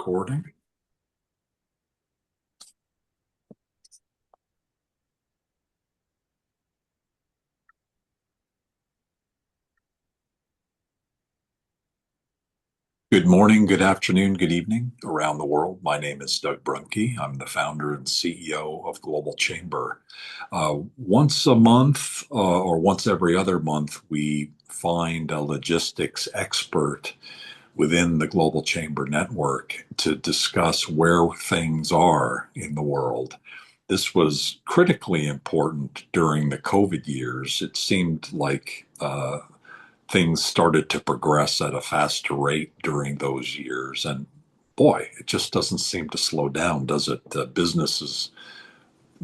Recording. Good morning, good afternoon, good evening around the world. My name is Doug Brunke. I'm the founder and CEO of Global Chamber. Once a month or once every other month, we find a logistics expert within the Global Chamber network to discuss where things are in the world. This was critically important during the COVID years. It seemed like things started to progress at a faster rate during those years. And boy, it just doesn't seem to slow down, does it? Business is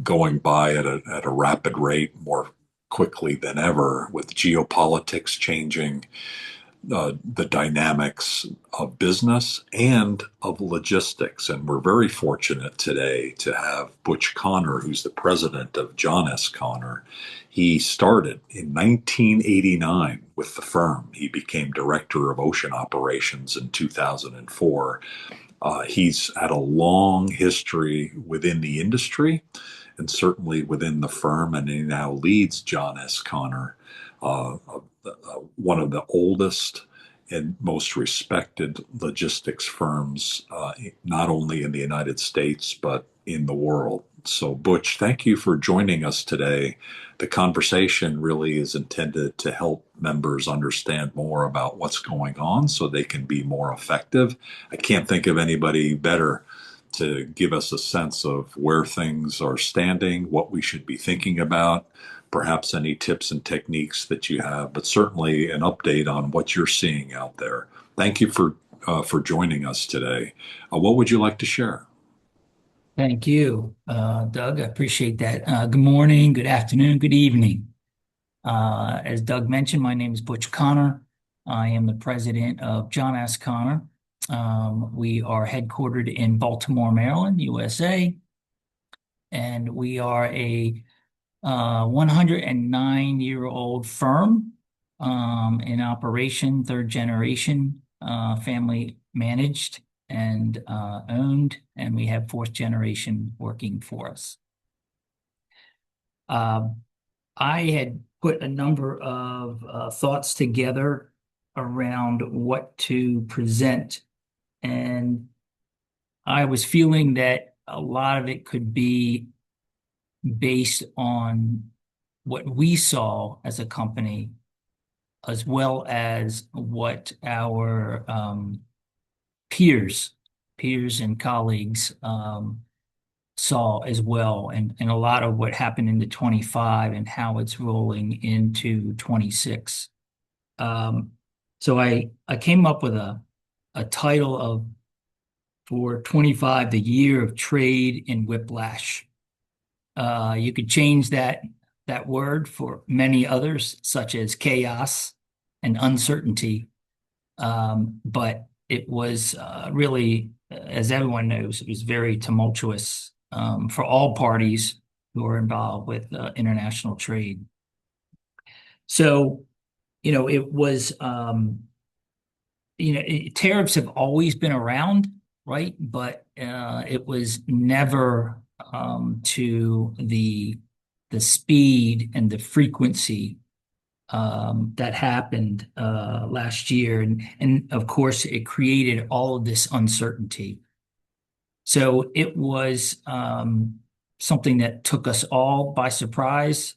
going by at a rapid rate more quickly than ever, with geopolitics changing the dynamics of business and of logistics. And we're very fortunate today to have Butch Connor, who's the president of John S. Connor. He started in 1989 with the firm. He became director of ocean operations in 2004. He's had a long history within the industry and certainly within the firm, and he now leads John S. Connor, one of the oldest and most respected logistics firms, not only in the United States, but in the world. So, Butch, thank you for joining us today. The conversation really is intended to help members understand more about what's going on so they can be more effective. I can't think of anybody better to give us a sense of where things are standing, what we should be thinking about, perhaps any tips and techniques that you have, but certainly an update on what you're seeing out there. Thank you for joining us today. What would you like to share? Thank you, Doug. I appreciate that. Good morning, good afternoon, good evening. As Doug mentioned, my name is Butch Connor. I am the president of John S. Connor. We are headquartered in Baltimore, Maryland, USA, and we are a 109-year-old firm in operation, third generation, family managed and owned, and we have fourth generation working for us. I had put a number of thoughts together around what to present, and I was feeling that a lot of it could be based on what we saw as a company, as well as what our peers and colleagues saw as well, and a lot of what happened into 25 and how it's rolling into 26. So I came up with a title of, for 25, the year of trade and whiplash. You could change that word for many others, such as chaos and uncertainty. But it was really, as everyone knows, it was very tumultuous for all parties who are involved with international trade. So, it was, tariffs have always been around, right? But it was never to the speed and the frequency that happened last year, and of course it created all of this uncertainty. So it was something that took us all by surprise,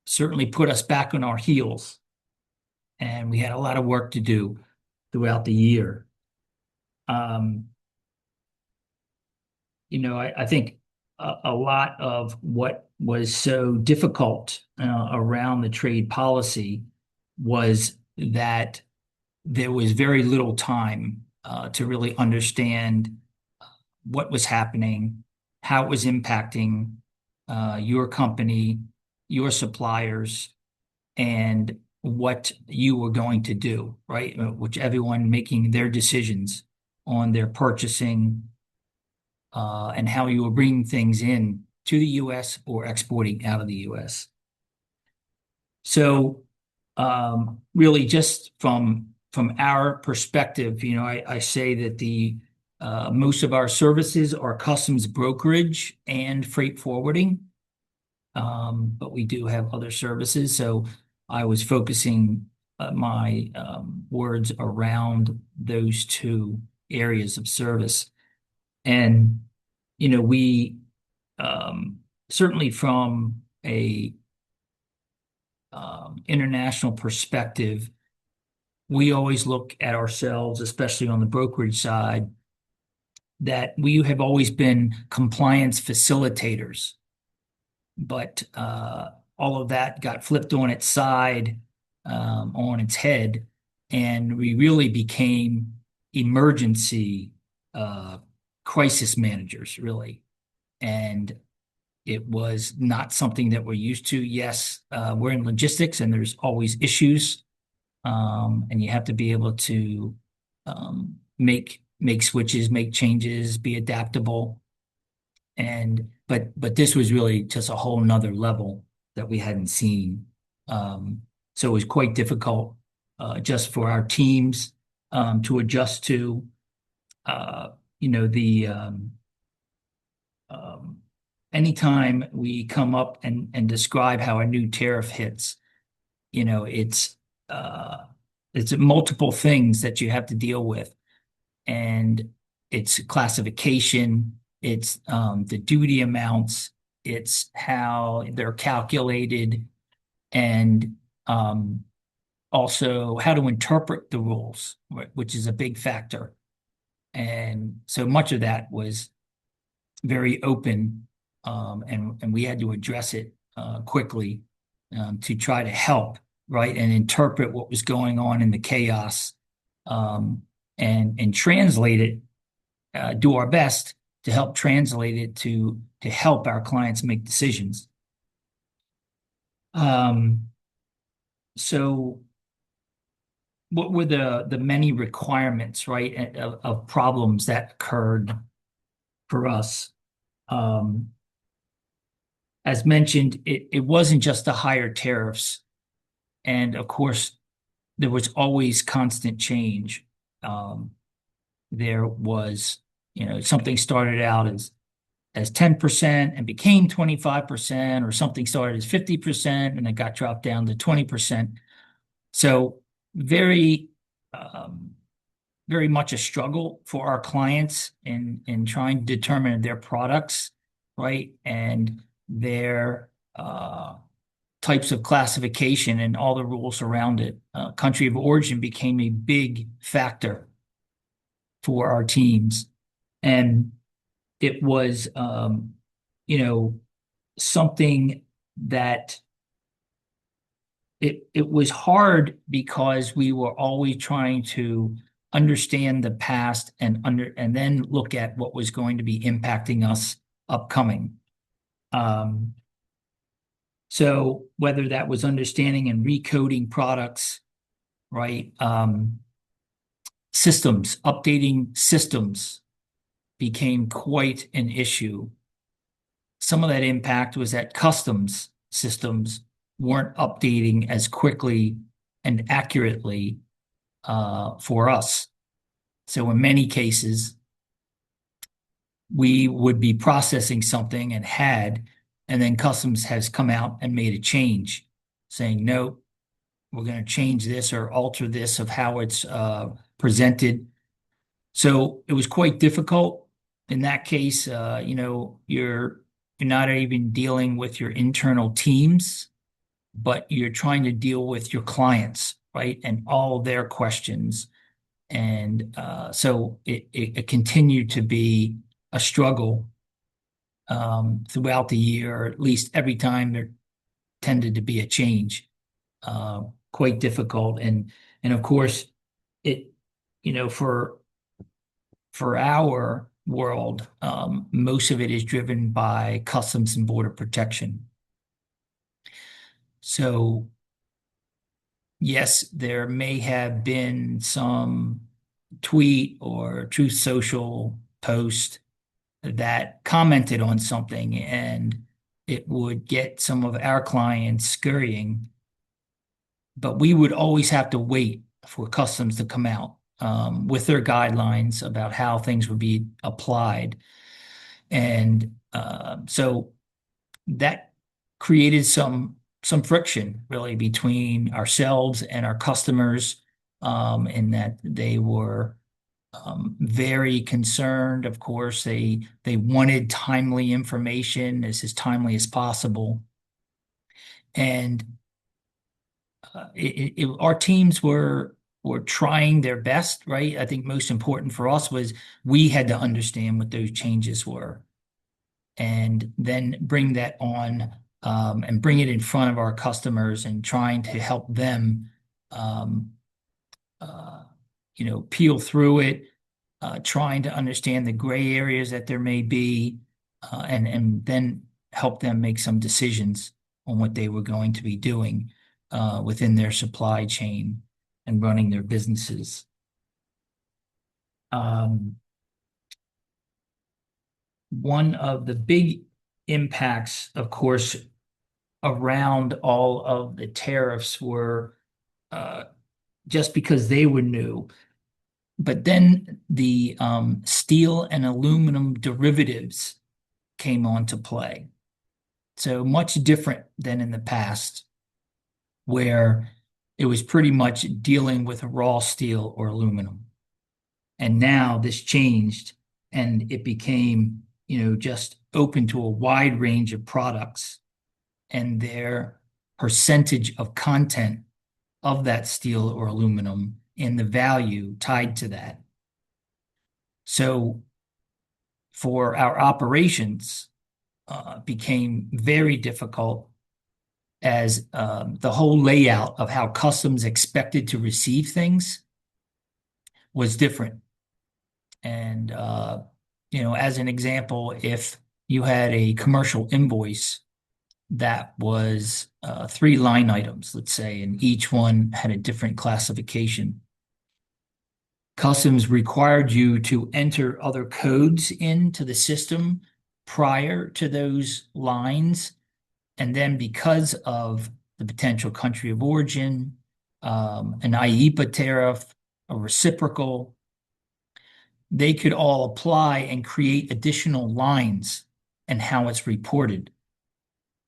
certainly put us back on our heels, and we had a lot of work to do throughout the year. I think a lot of what was so difficult around the trade policy was that there was very little time to really understand what was happening, how it was impacting your company, your suppliers, and what you were going to do, right? Which everyone making their decisions on their purchasing and how you were bringing things in to the U.S. or exporting out of the U.S. So really just from from our perspective, I say that the most of our services are customs brokerage and freight forwarding, but we do have other services. So I was focusing my words around those two areas of service. And, we certainly from a international perspective, we always look at ourselves, especially on the brokerage side, that we have always been compliance facilitators. But all of that got flipped on its side, on its head, and we really became emergency uh, crisis managers, really. And it was not something that we're used to. Yes, we're in logistics, and there's always issues, and you have to be able to make switches, make changes, be adaptable. But this was really just a whole nother level that we hadn't seen. So it was quite difficult just for our teams to adjust to. The um, anytime we come up and describe how a new tariff hits, you know, it's uh, it's multiple things that you have to deal with, and it's classification, it's the duty amounts, it's how they're calculated, and um, also how to interpret the rules, which is a big factor. And so much of that was very open, and we had to address it quickly to try to help, right, and interpret what was going on in the chaos, um, and translate it, do our best to help translate it to help our clients make decisions. Um, so what were the many requirements, right, of problems that occurred for us? Um, as mentioned, it wasn't just the higher tariffs. And of course, there was always constant change. Um, there was, something started out as 10% and became 25%, or something started as 50% and it got dropped down to 20%. So very, um, very much a struggle for our clients in trying to determine their products, right? And their types of classification and all the rules around it. Country of origin became a big factor for our teams. And it was, you know, something that it was hard because we were always trying to understand the past and then look at what was going to be impacting us upcoming. Um, so whether that was understanding and recoding products, right? Systems, updating systems became quite an issue. Some of that impact was that customs systems weren't updating as quickly and accurately for us. So in many cases, we would be processing something and then customs has come out and made a change, saying, no, we're going to change this or alter this of how it's presented. So it was quite difficult in that case. You're not even dealing with your internal teams, but you're trying to deal with your clients, right? And all their questions. And so it continued to be a struggle throughout the year, or at least every time there tended to be a change. Quite difficult. And of course, it, for our world, most of it is driven by Customs and Border Protection. So, yes, there may have been some tweet or Truth Social post that commented on something, and it would get some of our clients scurrying, but we would always have to wait for customs to come out with their guidelines about how things would be applied. And so that created some friction really between ourselves and our customers, in that they were very concerned. Of course, they wanted timely information as timely as possible, and our teams were trying their best, right? I think most important for us was we had to understand what those changes were and then bring that on, and bring it in front of our customers and trying to help them, um, uh, peel through it, trying to understand the gray areas that there may be, and then help them make some decisions on what they were going to be doing within their supply chain and running their businesses. Um, One of the big impacts, of course, around all of the tariffs were uh, just because they were new. But then the steel and aluminum derivatives came onto play. So much different than in the past, where it was pretty much dealing with raw steel or aluminum. And now this changed and it became, just open to a wide range of products and their percentage of content of that steel or aluminum and the value tied to that. So for our operations, became very difficult as the whole layout of how customs expected to receive things was different. And, as an example, if you had a commercial invoice that was three line items, let's say, and each one had a different classification, customs required you to enter other codes into the system prior to those lines. And then because of the potential country of origin, an IEEPA tariff, a reciprocal, they could all apply and create additional lines and how it's reported.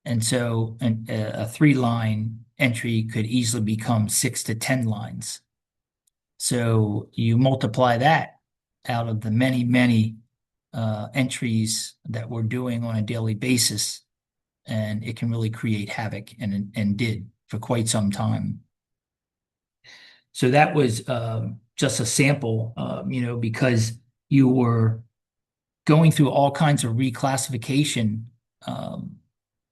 And so a three-line entry could easily become 6 to 10 lines. So you multiply that out of the many, many entries that we're doing on a daily basis, and it can really create havoc, and did for quite some time. So that was just a sample, because you were going through all kinds of reclassification um,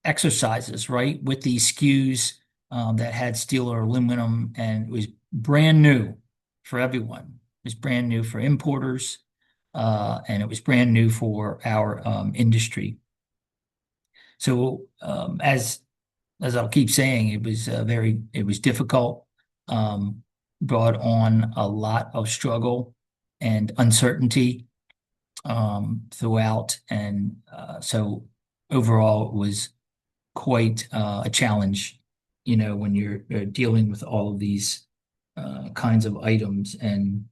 exercises, right, with these SKUs that had steel or aluminum, and it was brand new for everyone. It was brand new for importers, and it was brand new for our industry. So as I'll keep saying, it was difficult, brought on a lot of struggle and uncertainty throughout, and so overall it was quite a challenge, when you're dealing with all of these kinds of items. And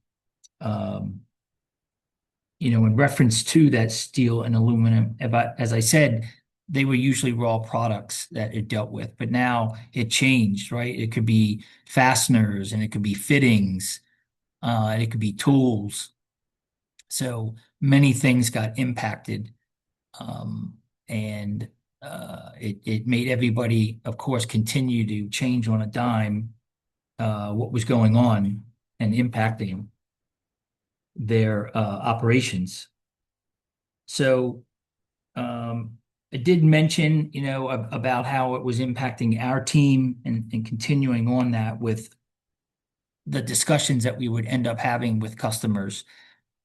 um, in reference to that steel and aluminum, as I said, they were usually raw products that it dealt with, but now it changed, right? It could be fasteners and it could be fittings, and it could be tools. So many things got impacted, and it made everybody, of course, continue to change on a dime what was going on and impacting their operations. So I did mention, about how it was impacting our team, and continuing on that with the discussions that we would end up having with customers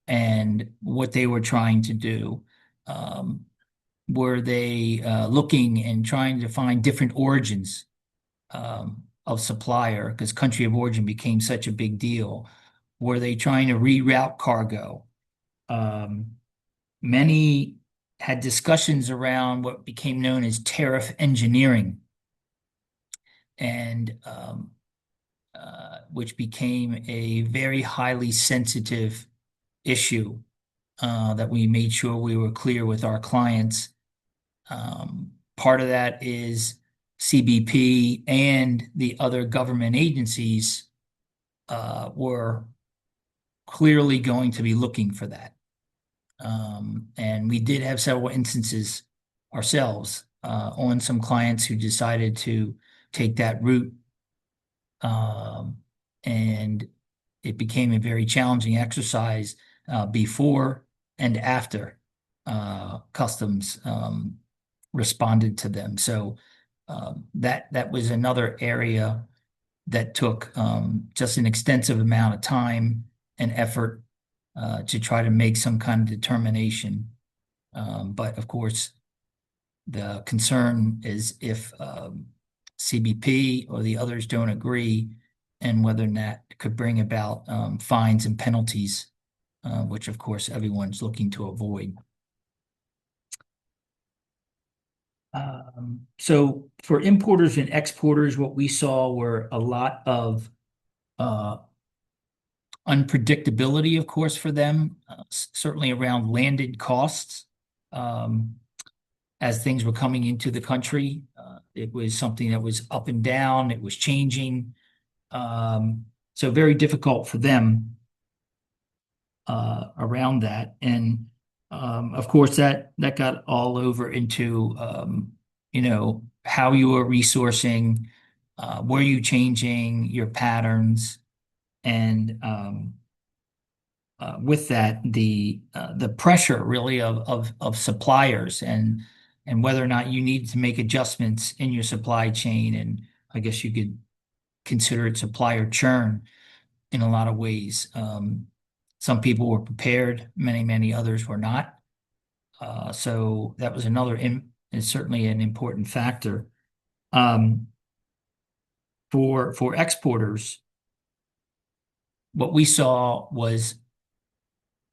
and what they were trying to do. Um, were they looking and trying to find different origins of supplier because country of origin became such a big deal? Were they trying to reroute cargo? Um, Many had discussions around what became known as tariff engineering. And which became a very highly sensitive issue that we made sure we were clear with our clients. Part of that is CBP and the other government agencies were clearly going to be looking for that. And we did have several instances ourselves on some clients who decided to take that route. Um, and it became a very challenging exercise before and after customs responded to them. So that was another area that took just an extensive amount of time and effort to try to make some kind of determination. But of course, the concern is if CBP or the others don't agree, and whether or not it could bring about fines and penalties, which of course everyone's looking to avoid. So for importers and exporters, what we saw were a lot of uh, unpredictability, of course, for them, certainly around landed costs. Um, as things were coming into the country, it was something that was up and down, it was changing. So very difficult for them around that. And of course, that got all over into how you were resourcing, were you changing your patterns, and with that, the pressure really of suppliers and whether or not you need to make adjustments in your supply chain, and I guess you could consider it supplier churn in a lot of ways. Some people were prepared, many others were not. So that was is certainly an important factor. Um, for exporters, what we saw was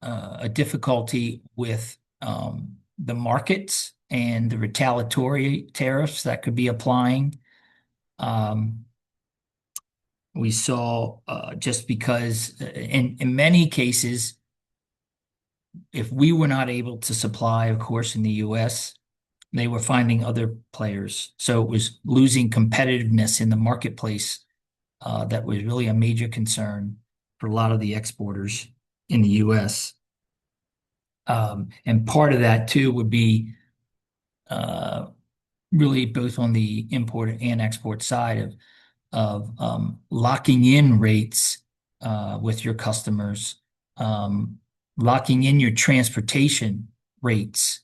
a difficulty with the markets and the retaliatory tariffs that could be applying. Um, we saw just because in many cases, if we were not able to supply, of course, in the US, they were finding other players. So it was losing competitiveness in the marketplace that was really a major concern for a lot of the exporters in the US. And part of that too would be uh, really both on the import and export side of locking in rates with your customers, um, locking in your transportation rates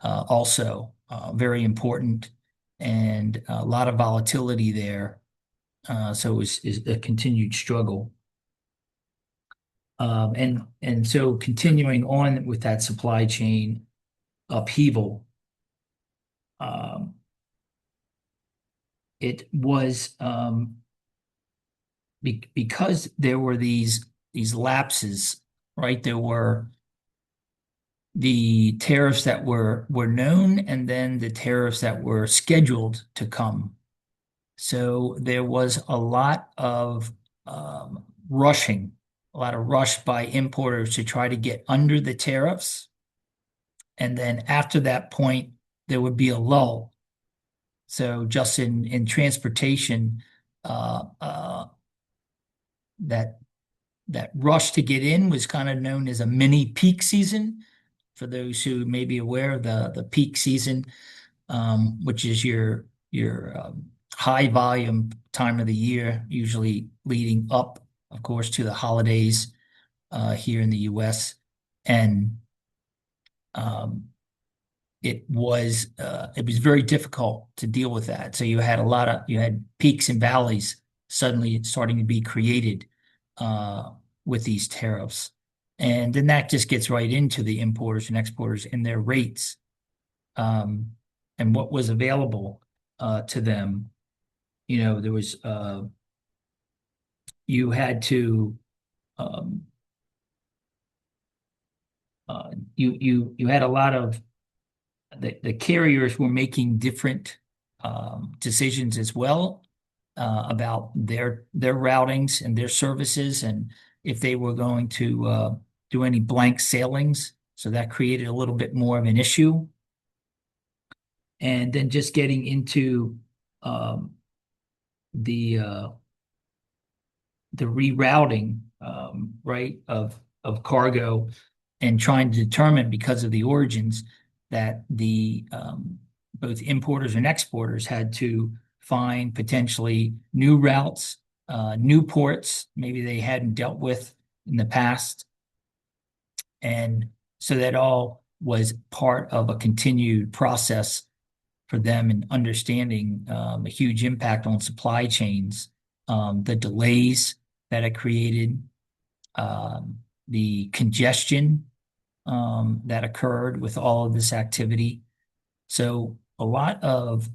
also very important, and a lot of volatility there. So it was is a continued struggle. And so continuing on with that supply chain upheaval, um, it was because there were these lapses, right? There were the tariffs that were known, and then the tariffs that were scheduled to come. So there was a lot of rushing, a lot of rush by importers to try to get under the tariffs. And then after that point, there would be a lull. So just in transportation, uh, uh, that that rush to get in was kind of known as a mini peak season. For those who may be aware of the peak season, which is your high volume time of the year, usually leading up, of course, to the holidays here in the U.S. And um, it was very difficult to deal with that. So you had peaks and valleys suddenly starting to be created uh, with these tariffs. And then that just gets right into the importers and exporters and their rates, um, and what was available to them. There was you had to um, you had a lot of the carriers were making different decisions as well. about their routings and their services, and if they were going to do any blank sailings. So that created a little bit more of an issue. And then just getting into um, the the rerouting, right, of cargo, and trying to determine, because of the origins, that the both importers and exporters had to find potentially new routes, new ports maybe they hadn't dealt with in the past. And so that all was part of a continued process for them in understanding a huge impact on supply chains, the delays that it created, the congestion that occurred with all of this activity. So a lot of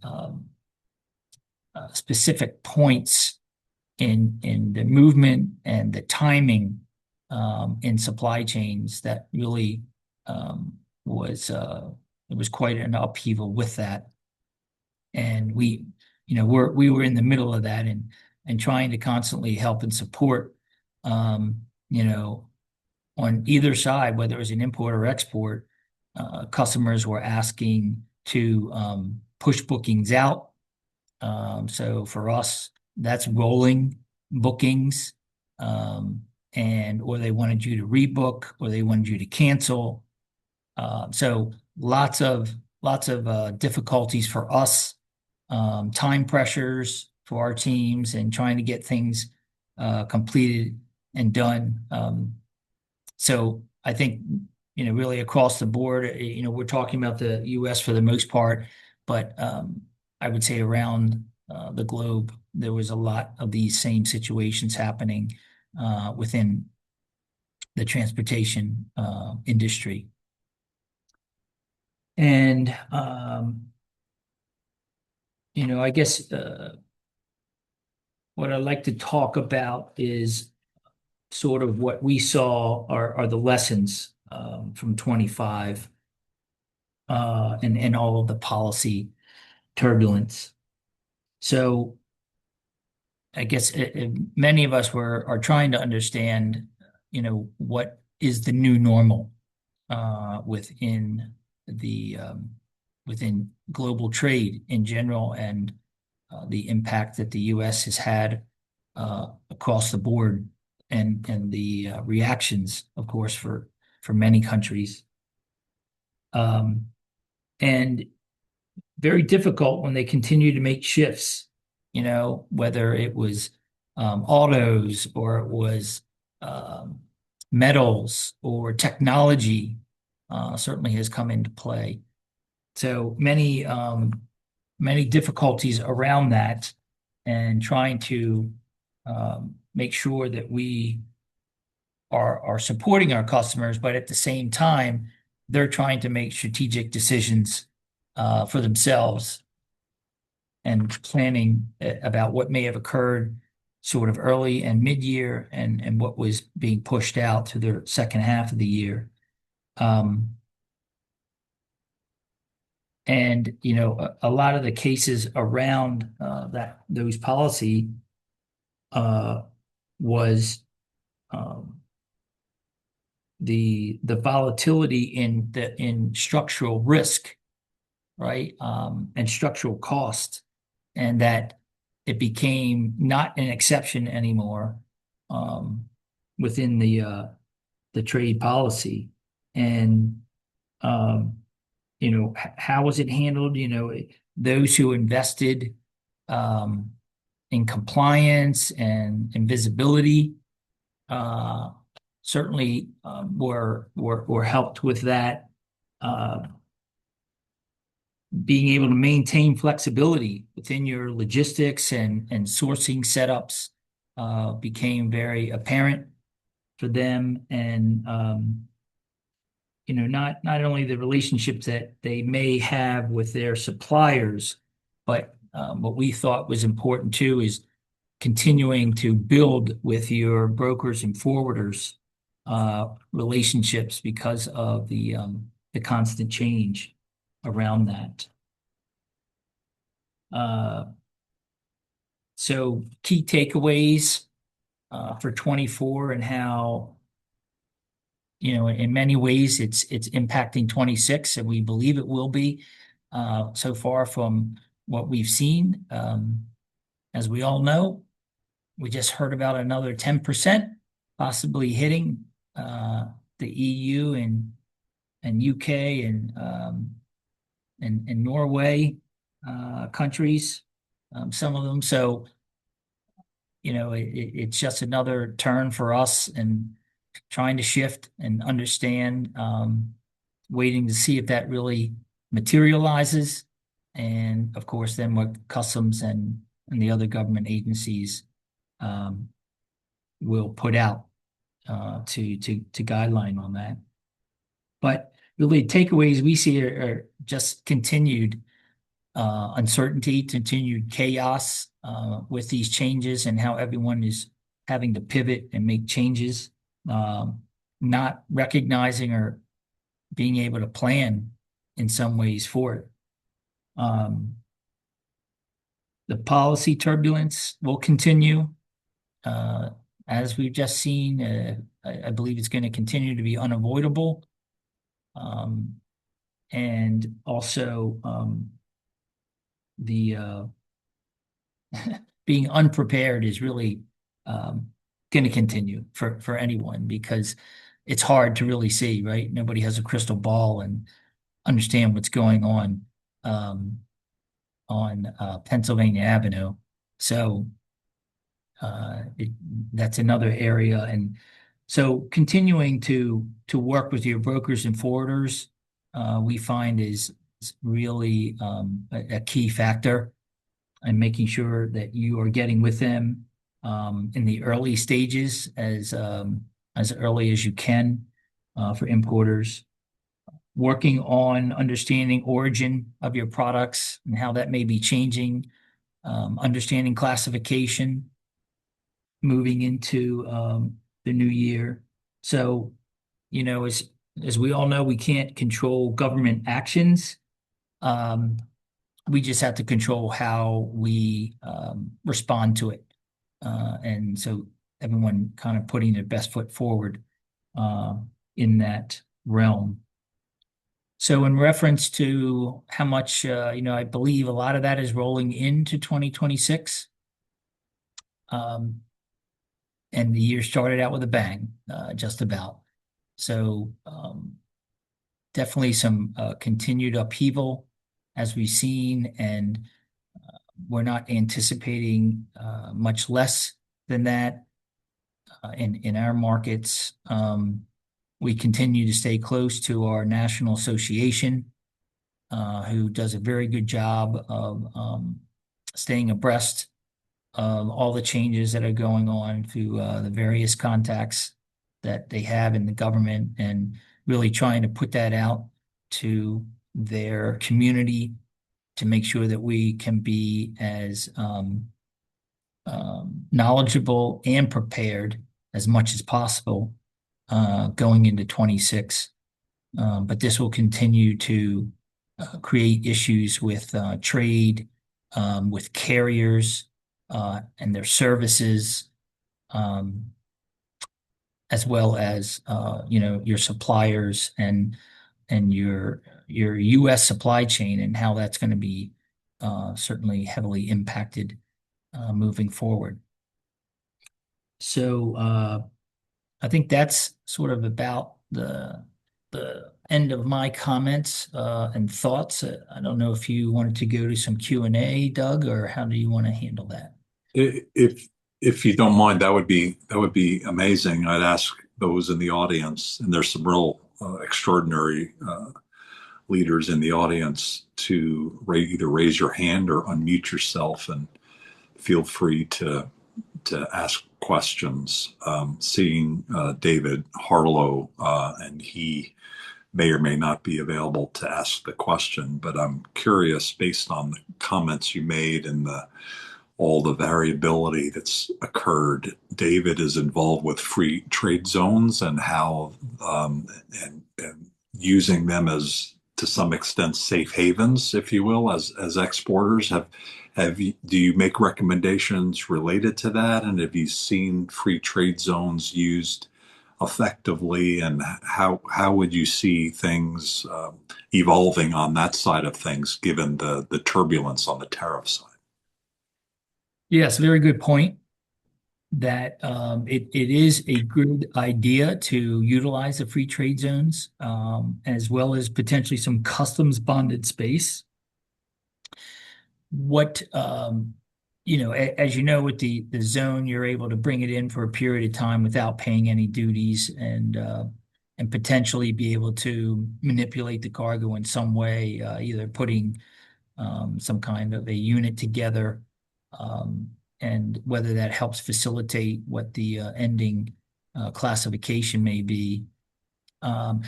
specific points in the movement and the timing in supply chains that really was it was quite an upheaval with that. And we were in the middle of that, and trying to constantly help and support, um, you know, on either side, whether it was an import or export. Customers were asking to push bookings out. So for us, that's rolling bookings, and or they wanted you to rebook, or they wanted you to cancel. So lots of difficulties for us, time pressures for our teams, and trying to get things completed and done. So I think, really across the board, we're talking about the U.S. for the most part, but I would say around the globe, there was a lot of these same situations happening within the transportation industry. And I guess what I'd like to talk about is sort of what we saw are the lessons from 25, and all of the policy turbulence. So I guess many of us are trying to understand, what is the new normal within the within global trade in general, and the impact that the U.S. has had across the board, and the reactions, of course, for many countries, um, and very difficult when they continue to make shifts. Whether it was autos, or it was um, metals, or technology, certainly has come into play. So many difficulties around that, and trying to make sure that we are supporting our customers, but at the same time, they're trying to make strategic decisions for themselves, and planning about what may have occurred sort of early and mid-year, and what was being pushed out to the second half of the year. Um, and a lot of the cases around those policy uh, was um, the volatility in structural risk, right? And structural cost, and that it became not an exception anymore um, within the trade policy. And how was it handled? Those who invested um, in compliance and visibility uh, certainly were helped with that. Uh, Being able to maintain flexibility within your logistics and sourcing setups became very apparent for them. And not only the relationships that they may have with their suppliers, but what we thought was important too is continuing to build with your brokers and forwarders relationships, because of the constant change around that. Uh, So key takeaways for 24 and how, in many ways it's impacting 26, and we believe it will be so far from what we've seen. As we all know, we just heard about another 10% possibly hitting the EU and UK and Norway countries, some of them. So, it's just another turn for us and trying to shift and understand, waiting to see if that really materializes. And of course, then what customs and the other government agencies um, will put out to guideline on that. But really, takeaways we see are just continued uncertainty, continued chaos with these changes and how everyone is having to pivot and make changes, not recognizing or being able to plan in some ways for it. Um, the policy turbulence will continue. Uh, as we've just seen, I believe it's going to continue to be unavoidable. Um, and also the being unprepared is really going to continue for anyone because it's hard to really see, right? Nobody has a crystal ball and understand what's going um, on Pennsylvania Avenue. So it, that's another area. And so continuing to work with your brokers and forwarders, we find is really a key factor and making sure that you are getting with them in the early stages as early as you can for importers. Working on understanding origin of your products and how that may be changing, understanding classification, moving into the new year. So, as we all know, we can't control government actions. Um, we just have to control how we respond to it. And so everyone kind of putting their best foot forward uh, in that realm. So in reference to how much, I believe a lot of that is rolling into 2026. Um, and the year started out with a bang, just about. So definitely some continued upheaval as we've seen, and we're not anticipating much less than that in our markets. We continue to stay close to our national association, who does a very good job of staying abreast of all the changes that are going on through the various contacts that they have in the government, and really trying to put that out to their community to make sure that we can be as knowledgeable and prepared as much as possible going into 26. But this will continue to create issues with trade, with carriers and their services, um, as well as your suppliers and your U.S. supply chain and how that's going to be certainly heavily impacted moving forward. So I think that's sort of about the end of my comments and thoughts. I don't know if you wanted to go to some Q&A, Doug, or how do you want to handle that? If you don't mind, that would be amazing. I'd ask those in the audience, and there's some real extraordinary leaders in the audience to either raise your hand or unmute yourself, and feel free to ask questions. Seeing David Harlow, and he may or may not be available to ask the question, but I'm curious, based on the comments you made and all the variability that's occurred. David is involved with free trade zones and how and using them as to some extent safe havens, if you will, as exporters. Do you make recommendations related to that? And have you seen free trade zones used effectively? And how would you see things evolving on that side of things, given the turbulence on the tariff side? Yes, very good point. That it is a good idea to utilize the free trade zones, as well as potentially some customs bonded space. What as you know, with the zone, you're able to bring it in for a period of time without paying any duties, and potentially be able to manipulate the cargo in some way, either putting some kind of a unit together, and whether that helps facilitate what the ending classification may be. Um,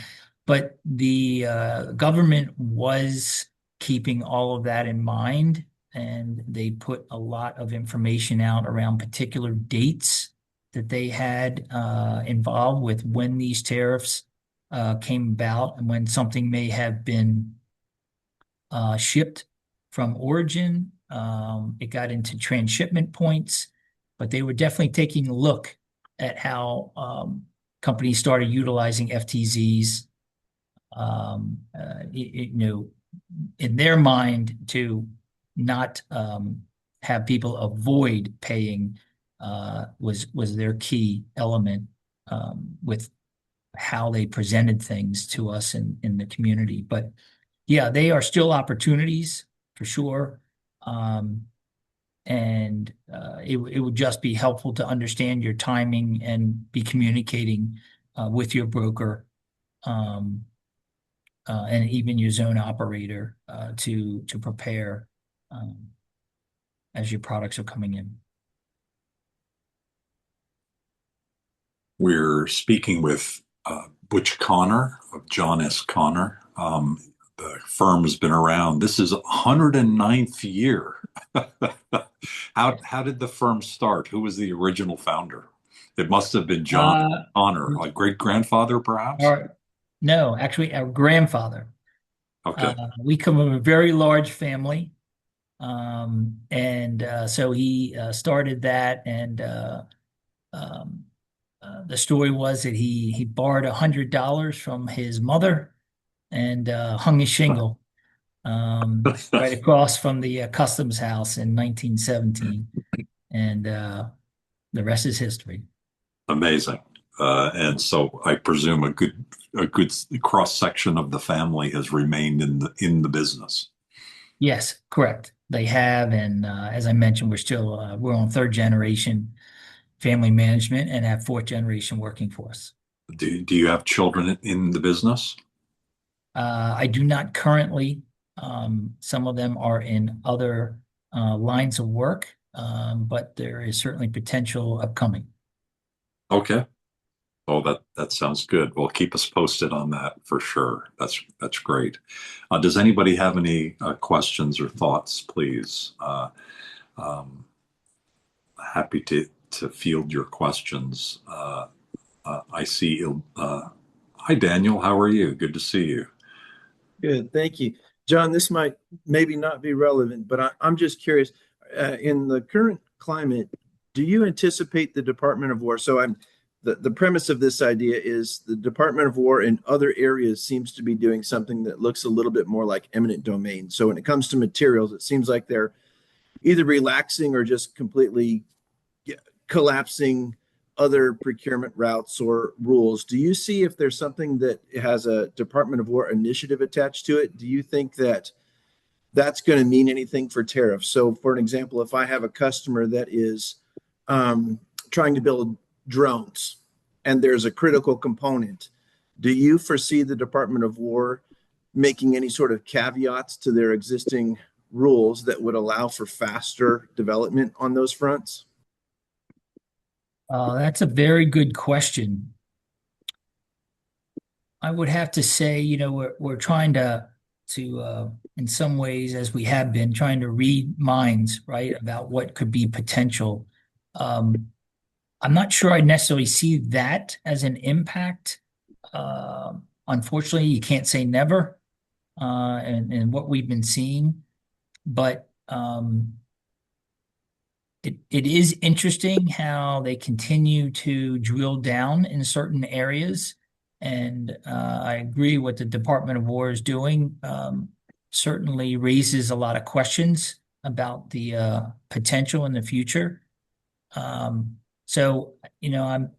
but the government was keeping all of that in mind, and they put a lot of information out around particular dates that they had involved with when these tariffs came about and when something may have been shipped from origin. It got into transshipment points, but they were definitely taking a look at how companies started utilizing FTZs, in their mind to not have people avoid paying was their key element with how they presented things to us in the community. But yeah, they are still opportunities for sure. And it would just be helpful to understand your timing and be communicating with your broker, um, and even your zone operator to prepare um, as your products are coming in. We're speaking with Butch Connor of John S. Connor. The firm's been around. This is 109th year. How did the firm start? Who was the original founder? It must have been John Uh, Connor, a great grandfather, perhaps. our, no, actually, our grandfather. Okay. We come from a very large family. And so he started that, and um, the story was that he borrowed $100 from his mother and hung his shingle right across from the customs house in 1917, and the rest is history. Amazing. And so I presume a good cross section of the family has remained in the business. Yes, correct. They have, and as I mentioned, we're on third generation family management and have fourth generation working for us. Do you have children in the business? I do not currently. Some of them are in other lines of work, but there is certainly potential upcoming. Okay. Oh, that sounds good. Well, keep us posted on that for sure. That's great. Does anybody have any questions or thoughts, please? Um, Happy to field your questions. I see. Hi, Daniel. How are you? Good to see you. Good, thank you. John, this might maybe not be relevant, but I'm just curious. In the current climate, do you anticipate the Department of War? So the premise of this idea is the Department of War in other areas seems to be doing something that looks a little bit more like eminent domain. So when it comes to materials, it seems like they're either relaxing or just completely collapsing other procurement routes or rules. Do you see if there's something that has a Department of War initiative attached to it? Do you think that that's going to mean anything for tariffs? So, for an example, if I have a customer that is trying to build drones and there's a critical component, do you foresee the Department of War making any sort of caveats to their existing rules that would allow for faster development on those fronts? That's a very good question. I would have to say, we're trying to in some ways, as we have been trying to read minds, right, about what could be potential. Um, I'm not sure I necessarily see that as an impact. Unfortunately, you can't say never. and what we've been seeing. But it is interesting how they continue to drill down in certain areas. And I agree what the Department of War is doing. Certainly raises a lot of questions about the potential in the future. So, I'm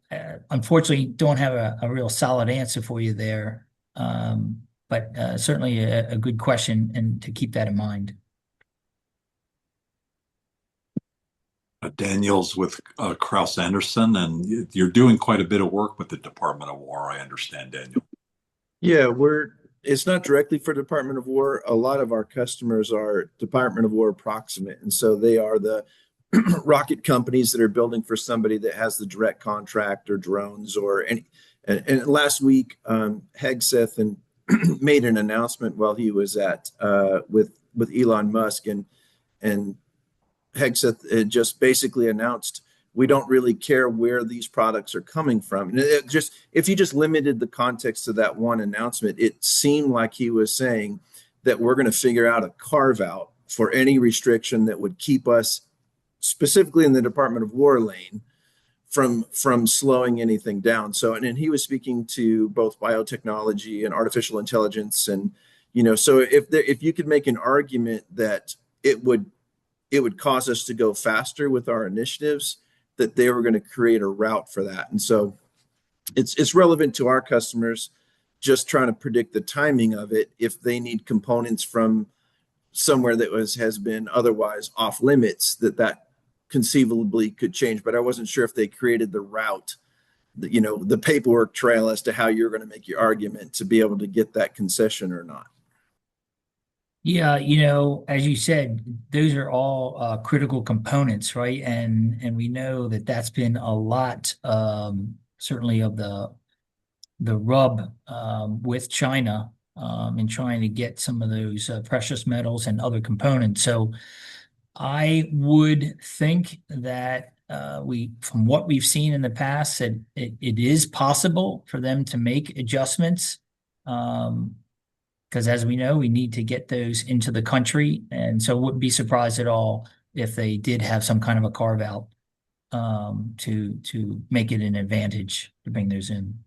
unfortunately don't have a real solid answer for you there. But certainly a good question, and to keep that in mind. Daniel's with Kraus Anderson, and you're doing quite a bit of work with the Department of War, I understand, Daniel. Yeah, it's not directly for Department of War. A lot of our customers are Department of War proximate. And so they are the rocket companies that are building for somebody that has the direct contract or drones or any. And last week, Hegseth and made an announcement while he was at with Elon Musk, and Hegseth just basically announced we don't really care where these products are coming from. And if you just limited the context of that one announcement, it seemed like he was saying that we're going to figure out a carve out for any restriction that would keep us specifically in the Department of War lane from slowing anything down. So, and he was speaking to both biotechnology and artificial intelligence, and so if you could make an argument that it would cause us to go faster with our initiatives, that they were going to create a route for that. And so it's relevant to our customers, just trying to predict the timing of it. If they need components from somewhere that has been otherwise off limits, that conceivably could change. But I wasn't sure if they created the route, the paperwork trail as to how you're going to make your argument to be able to get that concession or not. Yeah, as you said, those are all critical components, right? And we know that that's been a lot, certainly of the rub with China in trying to get some of those precious metals and other components. So I would think that from what we've seen in the past, that it is possible for them to make adjustments. Because as we know, we need to get those into the country. And so wouldn't be surprised at all if they did have some kind of a carve out to make it an advantage to bring those in.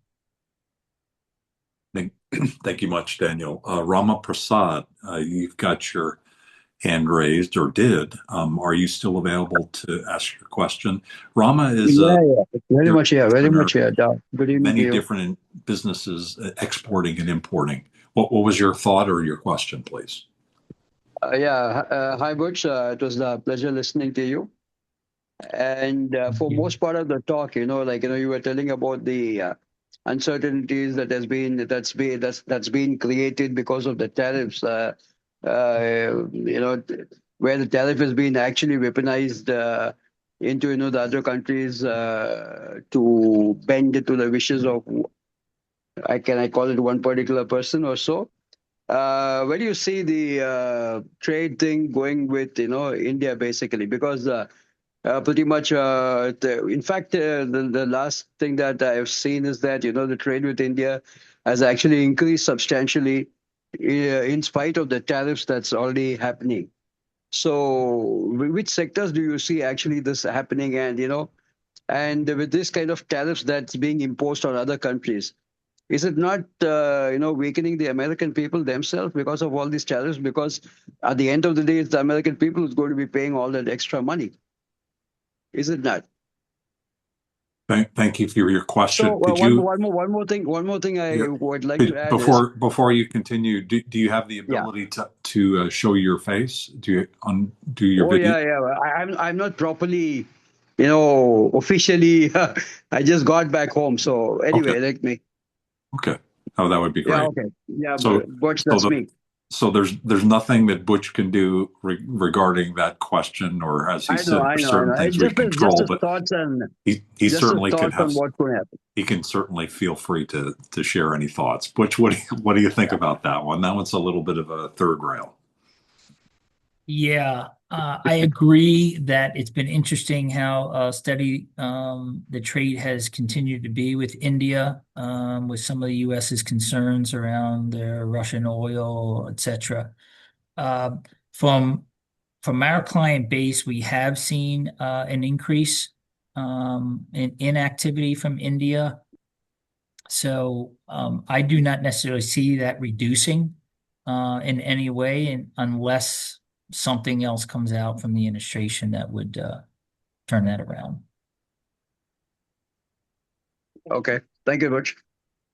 Thank you much, Daniel. Rama Prasad, you've got your hand raised, or did. Are you still available to ask your question? Rama is very much here, very entrepreneur, much here. Good evening to many you. different businesses exporting and importing. What was your thought or your question, please? Hi, Butch. It was a pleasure listening to you. And for most part of the talk, you were telling about the uncertainties that's been created because of the tariffs. Where the tariff has been actually weaponized into the other countries to bend to the wishes of I call it one particular person or so. Where do you see the trade thing going with India basically? Because pretty much, in fact, the last thing that I have seen is that the trade with India has actually increased substantially in spite of the tariffs that's already happening. So, which sectors do you see actually this happening? And with this kind of tariffs that's being imposed on other countries, is it not, weakening the American people themselves because of all these tariffs? Because at the end of the day, it's the American people who's going to be paying all that extra money. Is it not? Thank you for your question. So one more thing I would like to add before you continue, do you have the ability to show your face? Do you do your video? Yeah. I'm not properly, officially. I just got back home. So anyway, let me. Okay. Oh, that would be great. Yeah. Okay. Yeah. So, Butch, that's me. So there's nothing that Butch can do regarding that question, or as he said, there's certain things we control. But he certainly can have. He can certainly feel free to share any thoughts. Butch, what do you think about that one? That one's a little bit of a third rail. Yeah, I agree that it's been interesting how steady the trade has continued to be with India, with some of the U.S.'s concerns around their Russian oil, etc. Uh, from from our client base, we have seen an increase in activity from India. So I do not necessarily see that reducing in any way, and unless something else comes out from the administration that would turn that around. Okay, thank you, Butch.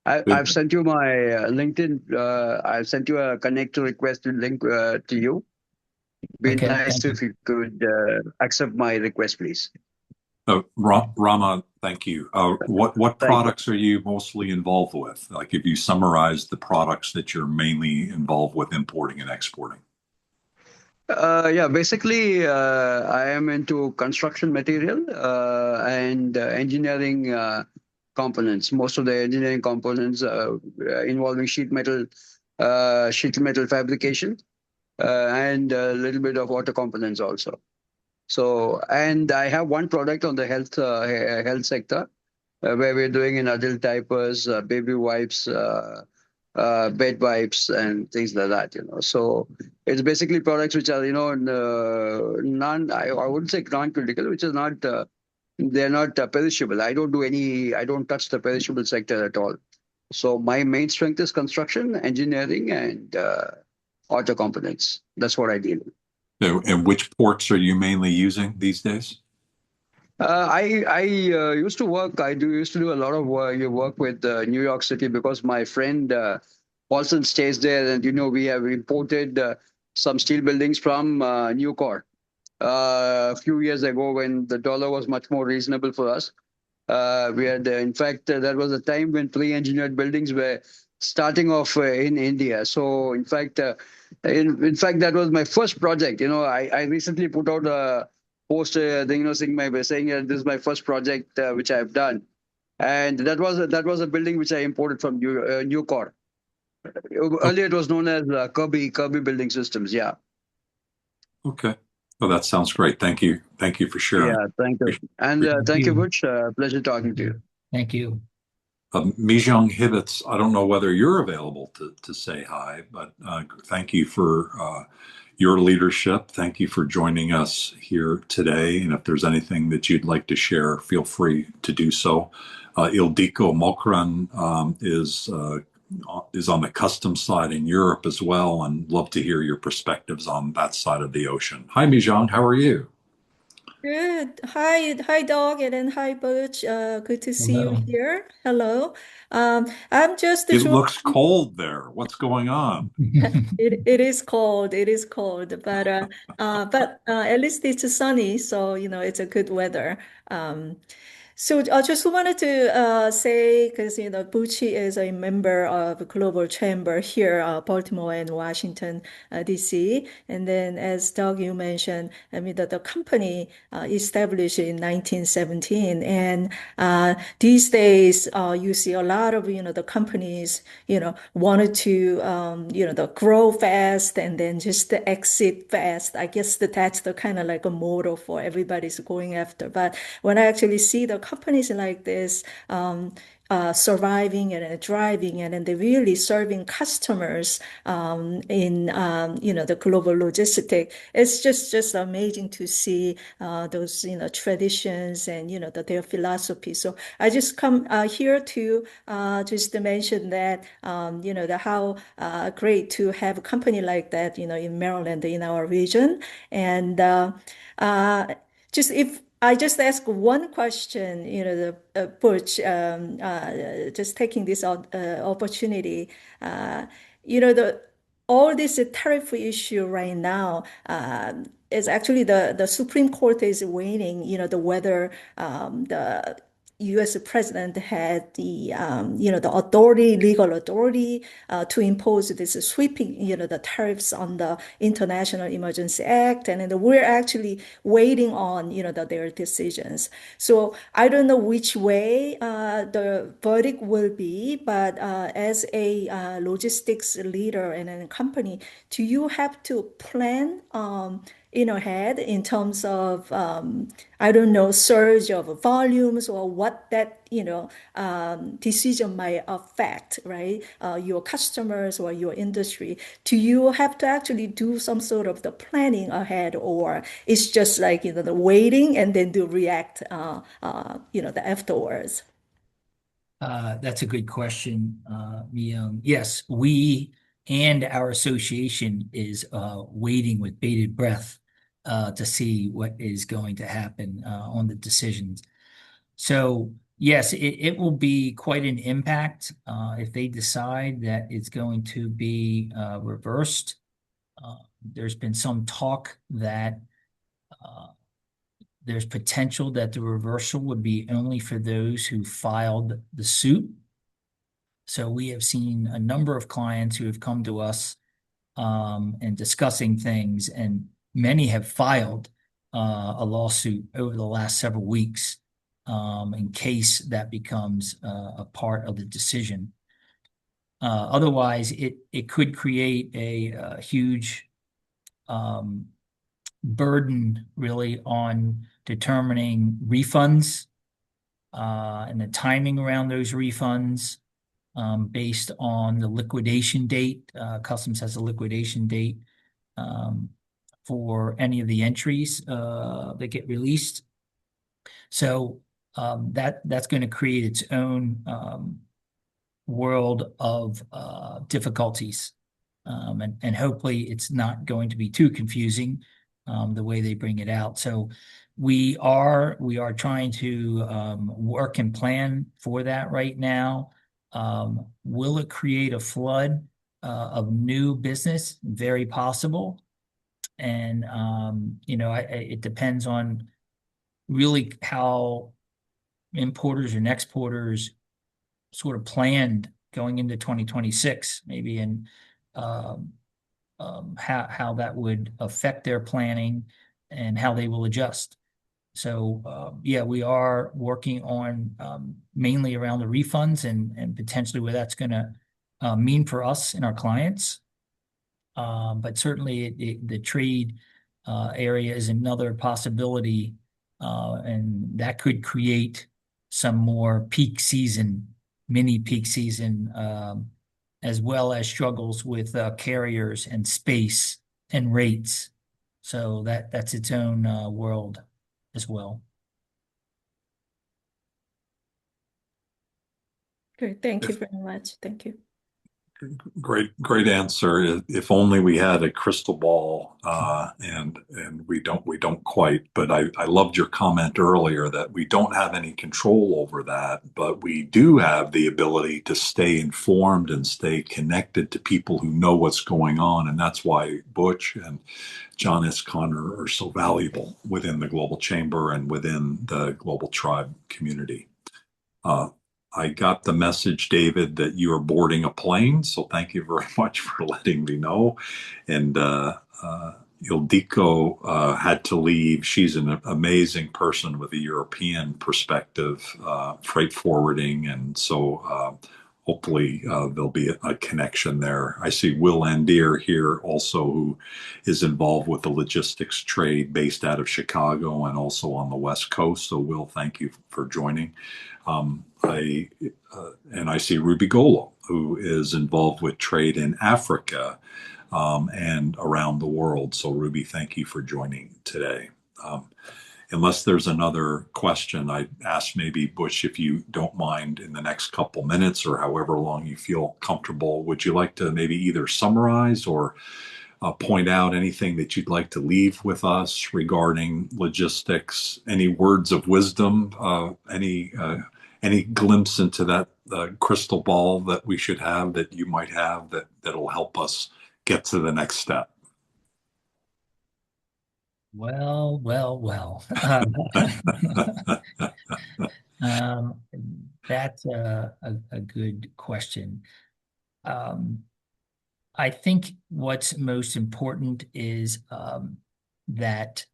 I've Good. sent you my LinkedIn. I've sent you a connect request link to you. Be Okay, nice thank you. if you could accept my request, please. Rama, thank you. What Thank you. products are you mostly involved with? Like if you summarize the products that you're mainly involved with importing and exporting. Yeah, basically, I am into construction material and engineering components. Most of the engineering components involving sheet metal fabrication, and a little bit of auto components also. So, and I have one product on the health sector where we're doing in adult diapers, baby wipes, bed wipes, and things like that. So it's basically products which are non. I wouldn't say non-critical, which is not. They're not perishable. I don't touch the perishable sector at all. So my main strength is construction, engineering, and auto components. That's what I deal with. And which ports are you mainly using these days? I used to work. Used to do a lot of work with New York City because my friend Paulson stays there, and we have imported some steel buildings from Newcore a few years ago when the dollar was much more reasonable for us. We had, in fact, that was a time when pre-engineered buildings were starting off in India. So, in fact, that was my first project. I recently put out a post, saying this is my first project which I have done, and that was a building which I imported from Newcore. Oh, Earlier, it was known as Kirby Building Systems. Yeah, okay. Well, that sounds great. Thank you. Thank you for sharing. yeah. Thank you, and Thank thank you, you. Butch. Pleasure talking to you. Thank you. Mijong Hibbets, I don't know whether you're available to say hi, but thank you for your leadership. Thank you for joining us here today. And if there's anything that you'd like to share, feel free to do so. Ildiko Mokran is on the customs side in Europe as well, and love to hear your perspectives on that side of the ocean. Hi, Mijong. How are you? Good. Hi, Dog, and then hi, Butch. Good to see you Hello. here. Hello. I'm just It joining. looks cold there. What's going on? It is cold. It is cold, but at least it's sunny, so it's a good weather. Um, so I just wanted to say, because Bucci is a member of Global Chamber here, Baltimore and Washington, D.C. And then, as Doug you mentioned, I mean the company established in 1917, and these days you see a lot of the companies wanted to the grow fast and then just the exit fast. I guess that's the kind of like a motto for everybody's going after. But when I actually see the companies like this, surviving and thriving, and then they're really serving customers in the global logistic. It's just amazing to see those traditions and their philosophy. So I just come here to just to mention that the how great to have a company like that in Maryland in our region. And just if I just ask one question, the Butch, just taking this opportunity, the all this tariff issue right now is actually the Supreme Court is waiting, the whether the U.S. president had the the authority, legal authority to impose this sweeping the tariffs on the International Emergency Act, and then we're actually waiting on their decisions. So I don't know which way the verdict will be, but as a logistics leader and a company, do you have to plan ahead in terms of I don't know, surge of volumes or what that decision might affect, right? Your customers or your industry. Do you have to actually do some sort of the planning ahead, or it's just like the waiting and then to react the afterwards? That's a good question, Myung. Yes, we and our association is waiting with bated breath to see what is going to happen on the decisions. So, yes, it will be quite an impact if they decide that it's going to be reversed. There's been some talk that uh, there's potential that the reversal would be only for those who filed the suit. So we have seen a number of clients who have come to us and discussing things, and many have filed a lawsuit over the last several weeks in case that becomes a part of the decision. Otherwise, it could create a huge burden really on determining refunds and the timing around those refunds based on the liquidation date. Customs has a liquidation date um, for any of the entries that get released. So that's going to create its own world of difficulties. And hopefully it's not going to be too confusing the way they bring it out. So we are trying to work and plan for that right now. Will it create a flood of new business? Very possible. And it depends on really how importers and exporters sort of planned going into 2026, maybe, and how that would affect their planning and how they will adjust. So yeah, we are working on mainly around the refunds and potentially what that's going to mean for us and our clients. But certainly the trade area is another possibility, and that could create some more mini peak season, as well as struggles with carriers and space and rates. So that's its own world as well. Great. Thank you very much. Thank you. Great answer. If only we had a crystal ball, and we don't quite. But I loved your comment earlier that we don't have any control over that, but we do have the ability to stay informed and stay connected to people who know what's going on, and that's why Butch and John S. Connor are so valuable within the Global Chamber and within the Global Tribe community. I got the message, David, that you are boarding a plane. So thank you very much for letting me know. And Ildiko had to leave. She's an amazing person with a European perspective, freight forwarding. And so hopefully there'll be a connection there. I see Will Andier here also, who is involved with the logistics trade based out of Chicago and also on the West Coast. So Will, thank you for joining. I see Ruby Golo, who is involved with trade in Africa and around the world. So Ruby, thank you for joining today. Unless there's another question, I'd ask maybe Butch, if you don't mind, in the next couple minutes or however long you feel comfortable, would you like to maybe either summarize or point out anything that you'd like to leave with us regarding logistics? Any words of wisdom? Any glimpse into that crystal ball that we should have, that you might have, that'll help us get to the next step? Well. Um, that's a good question. Um, I think what's most important is that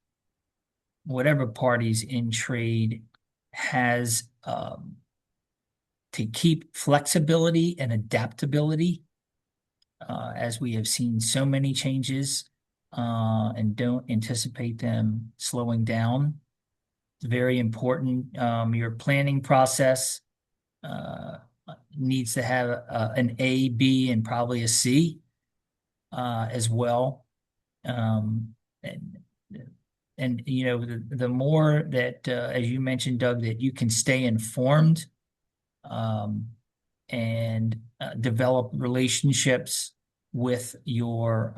whatever party's in trade has to keep flexibility and adaptability, as we have seen so many changes and don't anticipate them slowing down. It's very important. Your planning process uh, needs to have an A, B, and probably a C as well. Um, and, and you know, the more that, as you mentioned, Doug, that you can stay informed um, and develop relationships with your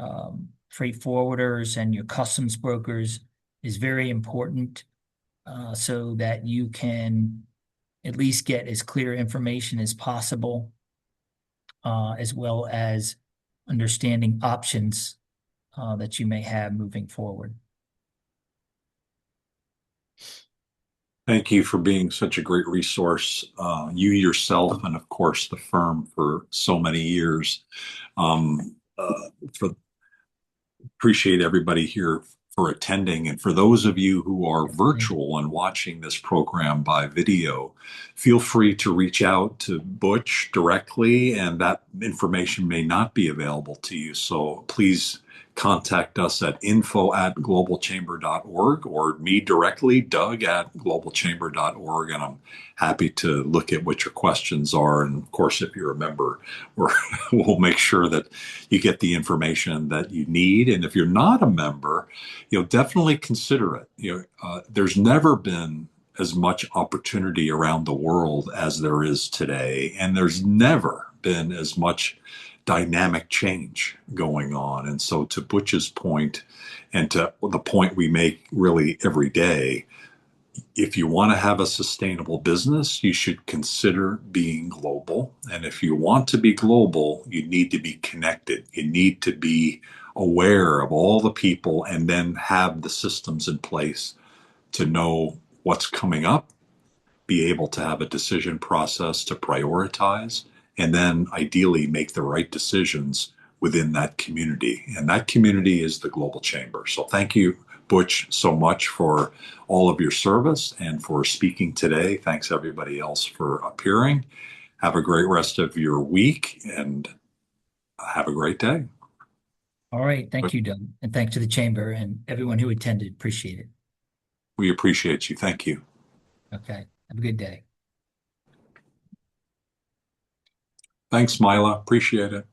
freight forwarders and your customs brokers is very important so that you can at least get as clear information as possible, as well as understanding options that you may have moving forward. Thank you for being such a great resource, you yourself, and of course the firm for so many years. For appreciate everybody here for attending. And for those of you who are virtual and watching this program by video, feel free to reach out to Butch directly, and that information may not be available to you. So please contact us at info@globalchamber.org or me directly, Doug@globalchamber.org. And I'm happy to look at what your questions are. And of course, if you're a member, we'll make sure that you get the information that you need. And if you're not a member, definitely consider it. There's never been as much opportunity around the world as there is today, and there's never been as much dynamic change going on. And so, to Butch's point, and to the point we make really every day, if you want to have a sustainable business, you should consider being global. And if you want to be global, you need to be connected. You need to be aware of all the people and then have the systems in place to know what's coming up, be able to have a decision process to prioritize, and then ideally make the right decisions within that community. And that community is the Global Chamber. So thank you, Butch, so much for all of your service and for speaking today. Thanks everybody else for appearing. Have a great rest of your week and have a great day. All right. Thank you, Doug. And thanks to the Chamber and everyone who attended. Appreciate it. We appreciate you. Thank you. Okay. Have a good day. Thanks, Mila. Appreciate it.